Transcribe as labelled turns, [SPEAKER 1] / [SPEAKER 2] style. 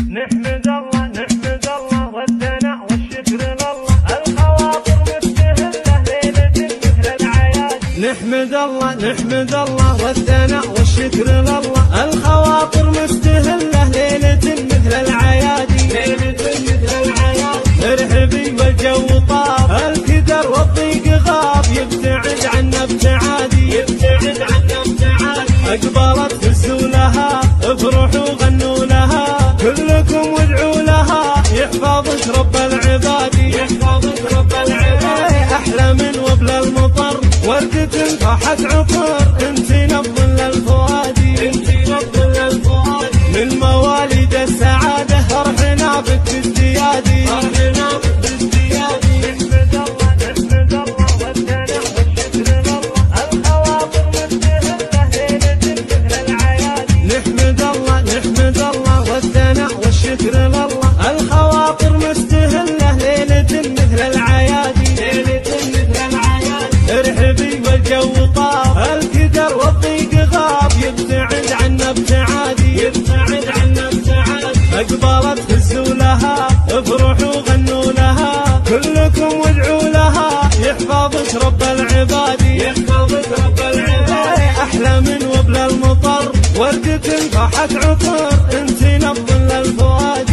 [SPEAKER 1] نحمد الله نحمد الله والثناء والشكر لله، الخواطر مستهلة ليلة مثل العيادي.
[SPEAKER 2] نحمد الله نحمد الله والثناء والشكر لله، الخواطر مستهلة ليلة مثل العيادي.
[SPEAKER 1] ليلة مثل العيادي
[SPEAKER 2] ارحبي والجو طاب، الكدر والضيق غاب، يبتعد عنا ابتعادي،
[SPEAKER 1] يبتعد عنا ابتعادي.
[SPEAKER 2] اقبلت هزوا لها، افرحوا غنوا لها، كلكم وادعوا لها، يحفظك رب العباد،
[SPEAKER 1] يحفظك رب العباد.
[SPEAKER 2] احلى من وبل المطر، وردة فاحت عطر، انت نبض للفؤاد،
[SPEAKER 1] انت نبض للفؤاد.
[SPEAKER 2] من مواليد السعادة فرحنا بك ازديادي،
[SPEAKER 1] فرحنا بك ازديادي. نحمد الله نحمد الله والثناء والشكر لله، الخواطر مستهلة ليلة مثل العيادي.
[SPEAKER 2] نحمد الله نحمد الله والثناء والشكر لله، الخواطر مستهلة ليلة مثل العيادي.
[SPEAKER 1] ليلة مثل العيادي
[SPEAKER 2] ارحبي والجو طاب، الكدر والضيق غاب، يبتعد عنا ابتعادي،
[SPEAKER 1] يبتعد عنا ابتعادي.
[SPEAKER 2] اقبلت هزوا لها، افرحوا غنوا لها، كلكم وادعوا لها، يحفظك رب العباد،
[SPEAKER 1] يحفظك رب العباد.
[SPEAKER 2] احلى من وبل المطر، وردة فاحت عطر، انت نبض للفؤاد.